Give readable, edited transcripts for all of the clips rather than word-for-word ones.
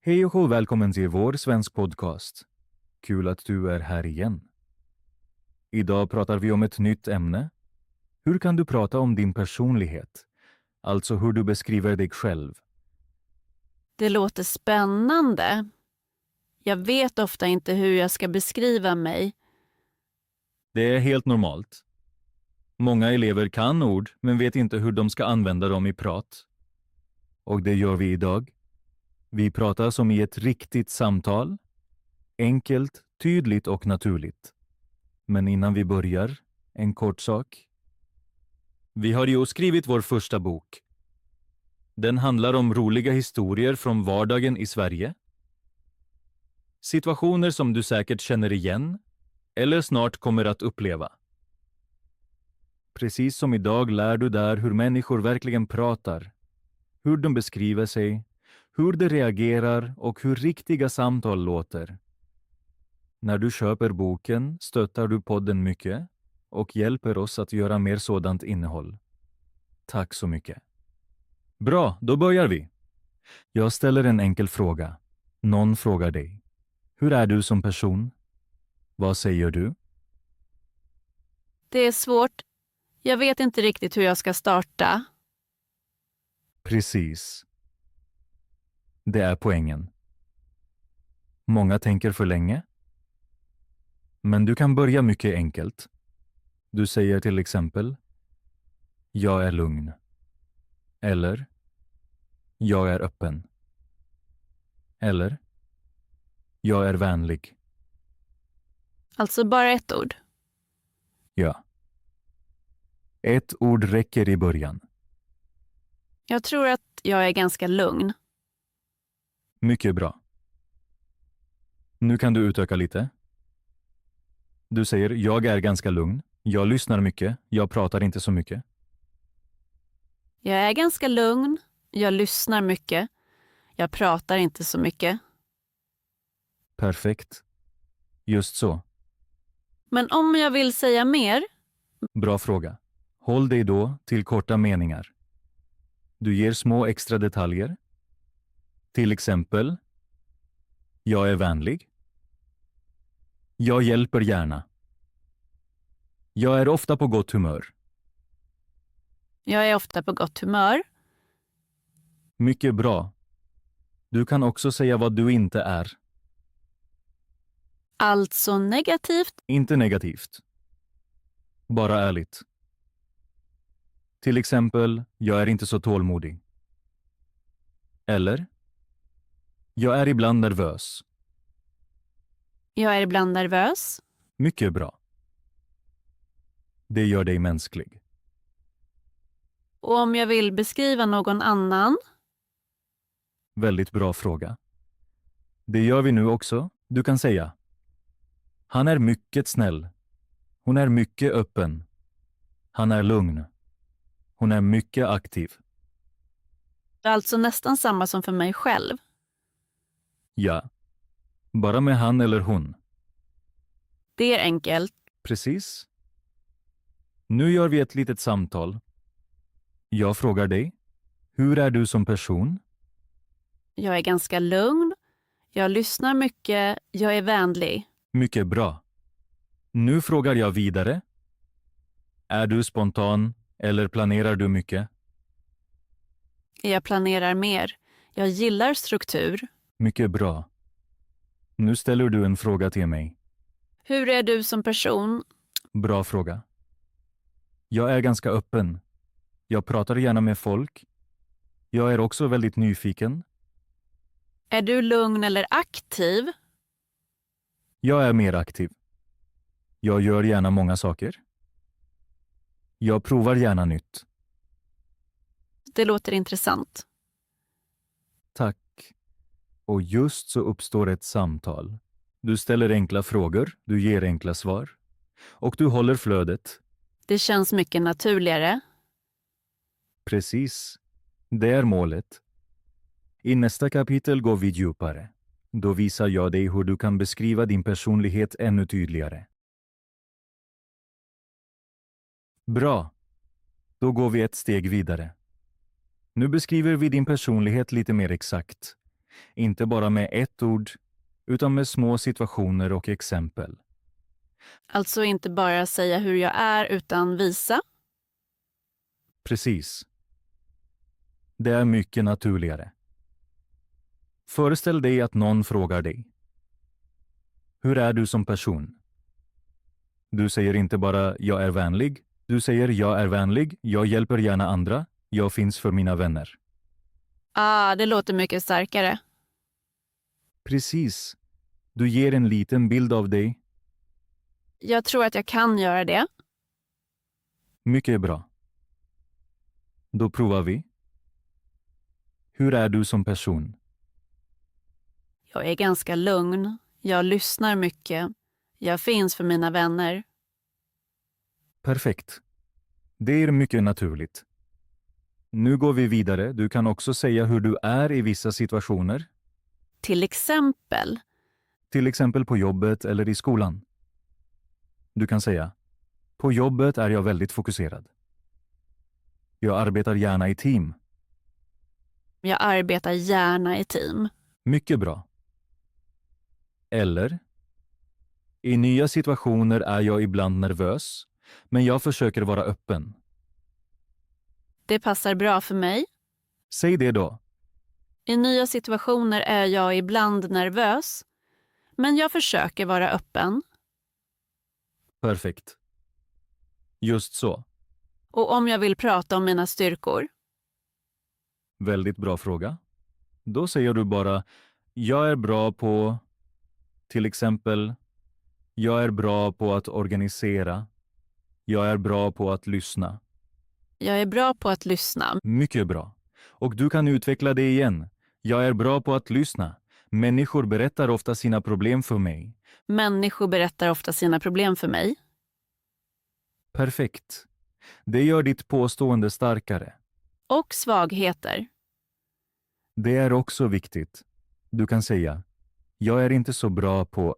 Hej och välkommen till vår svensk podcast. Kul att du är här igen. Idag pratar vi om ett nytt ämne. Hur kan du prata om din personlighet? Alltså hur du beskriver dig själv. Det låter spännande. Jag vet ofta inte hur jag ska beskriva mig. Det är helt normalt. Många elever kan ord men vet inte hur de ska använda dem i prat. Och det gör vi idag. Vi pratar som i ett riktigt samtal. Enkelt, tydligt och naturligt. Men innan vi börjar, en kort sak. Vi har ju skrivit vår första bok. Den handlar om roliga historier från vardagen i Sverige. Situationer som du säkert känner igen eller snart kommer att uppleva. Precis som idag lär du där hur människor verkligen pratar, hur de beskriver sig, hur de reagerar och hur riktiga samtal låter. När du köper boken stöttar du podden mycket och hjälper oss att göra mer sådant innehåll. Tack så mycket. Bra, då börjar vi. Jag ställer en enkel fråga. Någon frågar dig. Hur är du som person? Vad säger du? Det är svårt. Jag vet inte riktigt hur jag ska starta. Precis. Det är poängen. Många tänker för länge. Men du kan börja mycket enkelt. Du säger till exempel: jag är lugn. Eller: jag är öppen. Eller: jag är vänlig. Alltså bara ett ord. Ja. Ett ord räcker i början. Jag tror att jag är ganska lugn. Mycket bra. Nu kan du utöka lite. Du säger: jag är ganska lugn. Jag lyssnar mycket. Jag pratar inte så mycket. Jag är ganska lugn. Jag lyssnar mycket. Jag pratar inte så mycket. Perfekt. Just så. Men om jag vill säga mer, Bra fråga. Håll dig då till korta meningar. Du ger små extra detaljer. Till exempel: jag är vänlig. Jag hjälper gärna. Jag är ofta på gott humör. jag är ofta på gott humör. Mycket bra. Du kan också säga vad du inte är. Alltså negativt. Inte negativt. Bara ärligt. Till exempel: jag är inte så tålmodig. Eller: jag är ibland nervös. Jag är ibland nervös. Mycket bra. Det gör dig mänsklig. Och om jag vill beskriva någon annan, Väldigt bra fråga. Det gör vi nu också. Du kan säga: han är mycket snäll. Hon är mycket öppen. Han är lugn. Hon är mycket aktiv. alltså nästan samma som för mig själv. Ja. Bara med han eller hon. Det är enkelt. Precis. Nu gör vi ett litet samtal. Jag frågar dig: hur är du som person? Jag är ganska lugn. Jag lyssnar mycket. Jag är vänlig. Mycket bra. Nu frågar jag vidare. Är du spontan eller planerar du mycket? Jag planerar mer. Jag gillar struktur. Mycket bra. Nu ställer du en fråga till mig. Hur är du som person? Bra fråga. Jag är ganska öppen. Jag pratar gärna med folk. Jag är också väldigt nyfiken. Är du lugn eller aktiv? Jag är mer aktiv. Jag gör gärna många saker. Jag provar gärna nytt. Det låter intressant. Tack. Och just så uppstår ett samtal. Du ställer enkla frågor, du ger enkla svar. Och du håller flödet. Det känns mycket naturligare. Precis. Det är målet. I nästa kapitel går vi djupare. Då visar jag dig hur du kan beskriva din personlighet ännu tydligare. Bra. Då går vi ett steg vidare. Nu beskriver vi din personlighet lite mer exakt. Inte bara med ett ord, utan med små situationer och exempel. Alltså inte bara säga hur jag är utan visa. Precis. Det är mycket naturligare. Föreställ dig att någon frågar dig. Hur är du som person? Du säger inte bara jag är vänlig. Du säger jag är vänlig, jag hjälper gärna andra, jag finns för mina vänner. Det låter mycket starkare. Precis. Du ger en liten bild av dig. Jag tror att jag kan göra det. Mycket bra. Då provar vi. Hur är du som person? Jag är ganska lugn. Jag lyssnar mycket. Jag finns för mina vänner. Perfekt. Det är mycket naturligt. Nu går vi vidare. Du kan också säga hur du är i vissa situationer. Till exempel. Till exempel på jobbet eller i skolan. Du kan säga, på jobbet är jag väldigt fokuserad. Jag arbetar gärna i team. Jag arbetar gärna i team. Mycket bra. Eller, i nya situationer är jag ibland nervös, men jag försöker vara öppen. Det passar bra för mig. Säg det då. I nya situationer är jag ibland nervös, men jag försöker vara öppen. Perfekt. Just så. Och om jag vill prata om mina styrkor? Väldigt bra fråga. Då säger du bara, jag är bra på, till exempel, jag är bra på att organisera. Jag är bra på att lyssna. Jag är bra på att lyssna. Mycket bra. Och du kan utveckla det igen. Jag är bra på att lyssna. Människor berättar ofta sina problem för mig. Människor berättar ofta sina problem för mig. Perfekt. Det gör ditt påstående starkare. Och svagheter. Det är också viktigt. Du kan säga, jag är inte så bra på,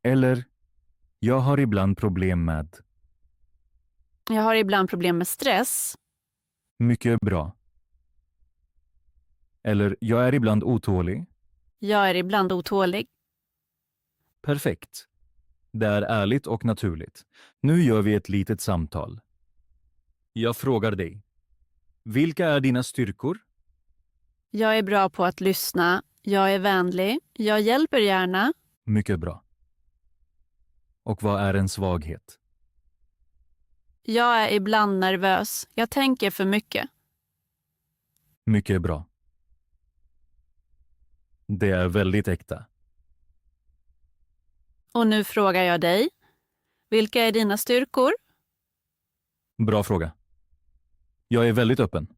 eller jag har ibland problem med. Jag har ibland problem med stress. Mycket bra. Eller jag är ibland otålig. Jag är ibland otålig. Perfekt. Det är ärligt och naturligt. Nu gör vi ett litet samtal. Jag frågar dig. Vilka är dina styrkor? Jag är bra på att lyssna. Jag är vänlig. Jag hjälper gärna. Mycket bra. Och vad är en svaghet? Jag är ibland nervös. Jag tänker för mycket. Mycket bra. Det är väldigt äkta. Och nu frågar jag dig. Vilka är dina styrkor? Bra fråga. Jag är väldigt öppen.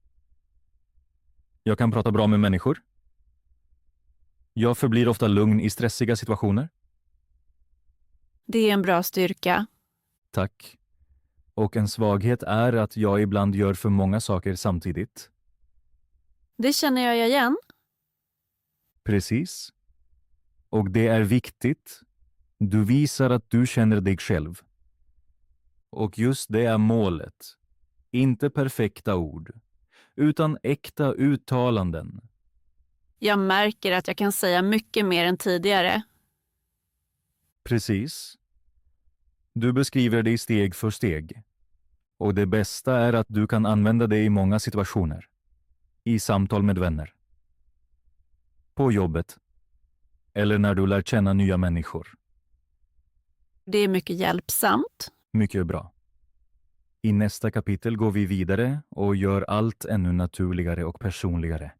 Jag kan prata bra med människor. Jag förblir ofta lugn i stressiga situationer. Det är en bra styrka. Tack. Och en svaghet är att jag ibland gör för många saker samtidigt. Det känner jag igen. Precis. Och det är viktigt. Du visar att du känner dig själv. Och just det är målet. Inte perfekta ord, utan äkta uttalanden. Jag märker att jag kan säga mycket mer än tidigare. Precis. Du beskriver dig steg för steg. Och det bästa är att du kan använda det i många situationer. I samtal med vänner. På jobbet. Eller när du lär känna nya människor. Det är mycket hjälpsamt. Mycket bra. I nästa kapitel går vi vidare och gör allt ännu naturligare och personligare.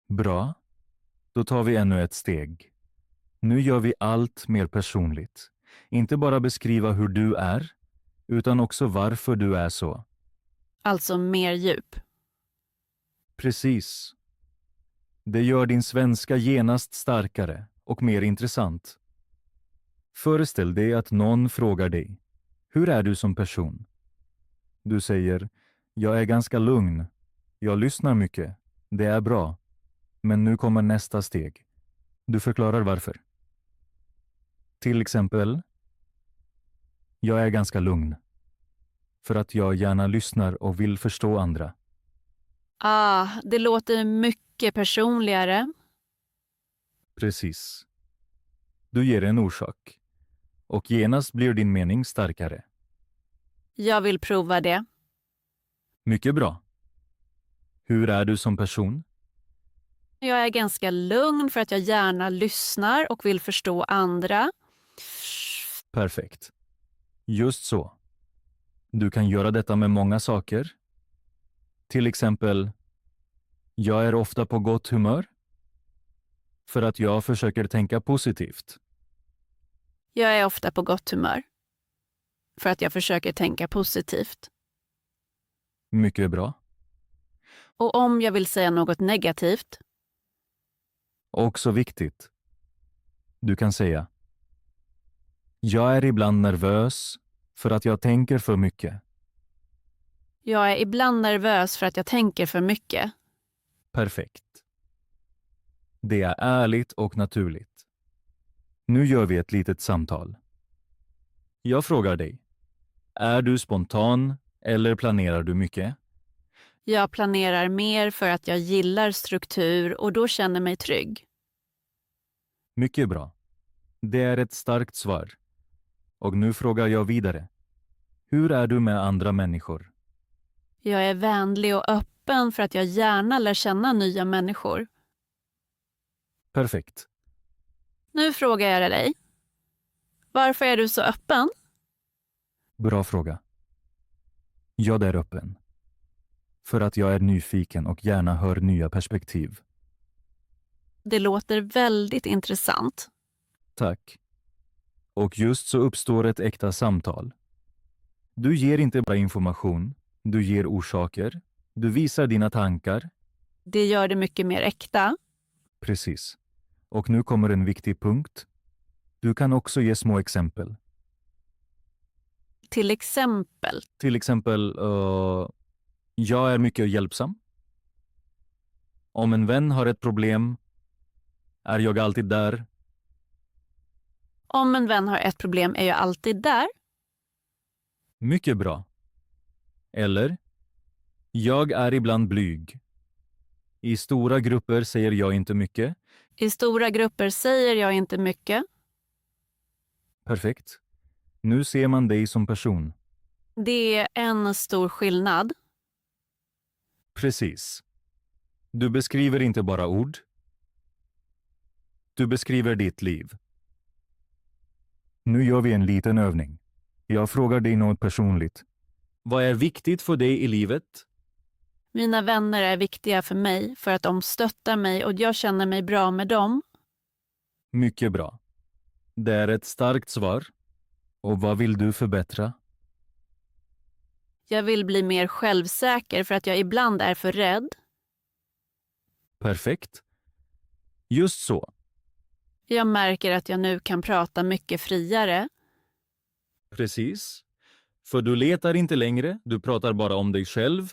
Bra. Då tar vi ännu ett steg. Nu gör vi allt mer personligt. Inte bara beskriva hur du är, utan också varför du är så. Alltså mer djup. Precis. Det gör din svenska genast starkare och mer intressant. Föreställ dig att någon frågar dig. Hur är du som person? Du säger, jag är ganska lugn. Jag lyssnar mycket. Det är bra. Men nu kommer nästa steg. Du förklarar varför. Till exempel, jag är ganska lugn. För att jag gärna lyssnar och vill förstå andra. Det låter mycket personligare. Precis. Du ger en orsak. Och genast blir din mening starkare. Jag vill prova det. Mycket bra. Hur är du som person? Jag är ganska lugn för att jag gärna lyssnar och vill förstå andra. Perfekt. Just så. Du kan göra detta med många saker. Till exempel, jag är ofta på gott humör för att jag försöker tänka positivt. Jag är ofta på gott humör för att jag försöker tänka positivt. Mycket bra. Och om jag vill säga något negativt, Också viktigt. Du kan säga: jag är ibland nervös för att jag tänker för mycket. jag är ibland nervös för att jag tänker för mycket. Perfekt. Det är ärligt och naturligt. Nu gör vi ett litet samtal. Jag frågar dig: är du spontan eller planerar du mycket? Jag planerar mer för att jag gillar struktur och då känner mig trygg. Mycket bra. Det är ett starkt svar. Och nu frågar jag vidare. Hur är du med andra människor? Jag är vänlig och öppen för att jag gärna lär känna nya människor. Perfekt. Nu frågar jag dig. Varför är du så öppen? Bra fråga. Jag är öppen. För att jag är nyfiken och gärna hör nya perspektiv. Det låter väldigt intressant. Tack. Och just så uppstår ett äkta samtal. Du ger inte bara information, du ger orsaker, du visar dina tankar. Det gör det mycket mer äkta. Precis. Och nu kommer en viktig punkt. Du kan också ge små exempel. Till exempel, Till exempel, jag är mycket hjälpsam. Om en vän har ett problem är jag alltid där. om en vän har ett problem är jag alltid där. Mycket bra. Eller, jag är ibland blyg. I stora grupper säger jag inte mycket. I stora grupper säger jag inte mycket. Perfekt. Nu ser man dig som person. Det är en stor skillnad. Precis. Du beskriver inte bara ord. Du beskriver ditt liv. Nu gör vi en liten övning. Jag frågar dig något personligt. Vad är viktigt för dig i livet? Mina vänner är viktiga för mig för att de stöttar mig och jag känner mig bra med dem. Mycket bra. Det är ett starkt svar. Och vad vill du förbättra? Jag vill bli mer självsäker för att jag ibland är för rädd. Perfekt. Just så. Jag märker att jag nu kan prata mycket friare. Precis. För du letar inte längre, du pratar bara om dig själv.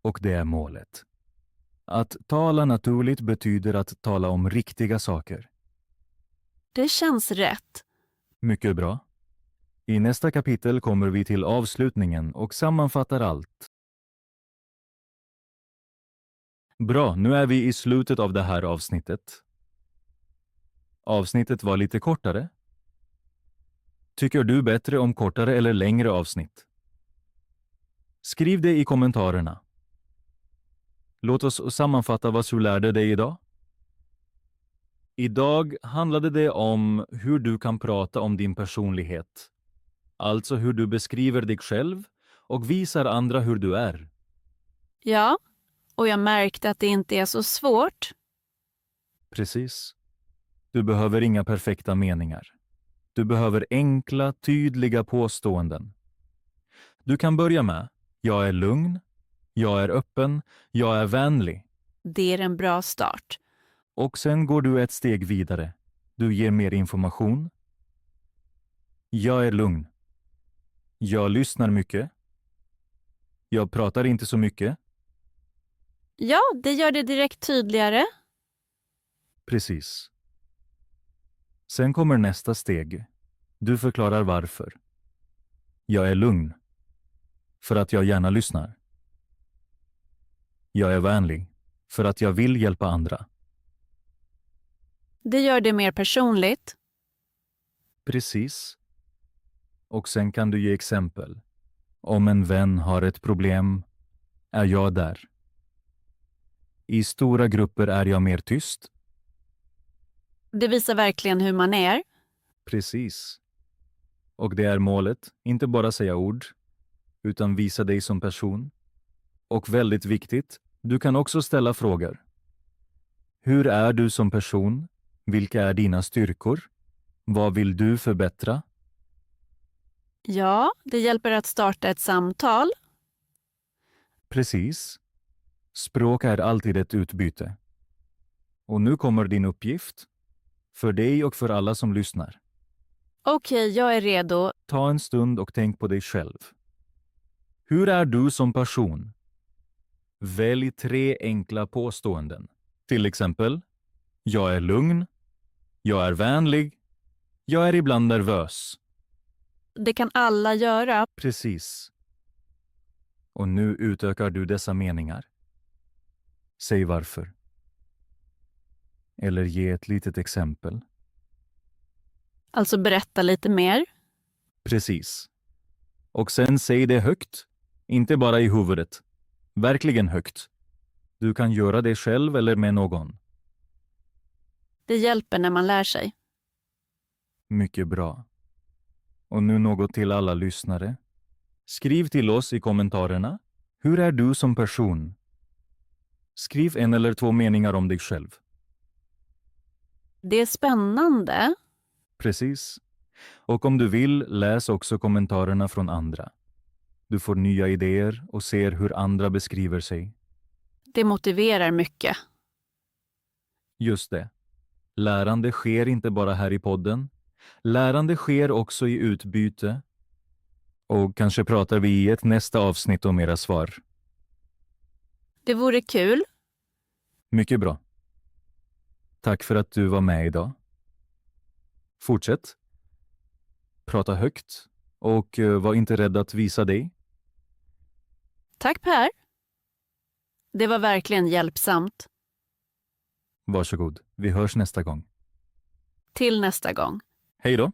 Och det är målet. Att tala naturligt betyder att tala om riktiga saker. Det känns rätt. Mycket bra. I nästa kapitel kommer vi till avslutningen och sammanfattar allt. Bra, nu är vi i slutet av det här avsnittet. Avsnittet var lite kortare. Tycker du bättre om kortare eller längre avsnitt? Skriv det i kommentarerna. Låt oss sammanfatta vad du lärde dig idag. Idag handlade det om hur du kan prata om din personlighet. Alltså hur du beskriver dig själv och visar andra hur du är. Ja, och jag märkte att det inte är så svårt. Precis. Du behöver inga perfekta meningar. Du behöver enkla, tydliga påståenden. Du kan börja med: jag är lugn, jag är öppen, jag är vänlig. Det är en bra start. Och sen går du ett steg vidare. Du ger mer information. Jag är lugn. Jag lyssnar mycket. Jag pratar inte så mycket. Ja, det gör det direkt tydligare. Precis. Sen kommer nästa steg. Du förklarar varför. Jag är lugn. För att jag gärna lyssnar. Jag är vänlig för att jag vill hjälpa andra. Det gör det mer personligt. Precis. Och sen kan du ge exempel. Om en vän har ett problem är jag där. I stora grupper är jag mer tyst. Det visar verkligen hur man är. Precis. Och det är målet, inte bara säga ord, utan visa dig som person. Och väldigt viktigt, du kan också ställa frågor. Hur är du som person? Vilka är dina styrkor? Vad vill du förbättra? Ja, det hjälper att starta ett samtal. Precis. Språk är alltid ett utbyte. Och nu kommer din uppgift, för dig och för alla som lyssnar. Okej, jag är redo. Ta en stund och tänk på dig själv. Hur är du som person? Välj 3 enkla påståenden. Till exempel, jag är lugn, jag är vänlig, jag är ibland nervös. Det kan alla göra. Precis. Och nu utökar du dessa meningar. Säg varför. Eller ge ett litet exempel. Alltså berätta lite mer. Precis. Och sen säg det högt, inte bara i huvudet. Verkligen högt. Du kan göra det själv eller med någon. Det hjälper när man lär sig. Mycket bra. Och nu något till alla lyssnare. Skriv till oss i kommentarerna. Hur är du som person? Skriv 1 eller 2 meningar om dig själv. Det är spännande. Precis. Och om du vill, läs också kommentarerna från andra. Du får nya idéer och ser hur andra beskriver sig. Det motiverar mycket. Just det. Lärande sker inte bara här i podden. Lärande sker också i utbyte. Och kanske pratar vi i ett nästa avsnitt om era svar. Det vore kul. Mycket bra. Tack för att du var med idag. Fortsätt. Prata högt och var inte rädd att visa dig. Tack Per. Det var verkligen hjälpsamt. Varsågod. Vi hörs nästa gång. Till nästa gång. Hej då!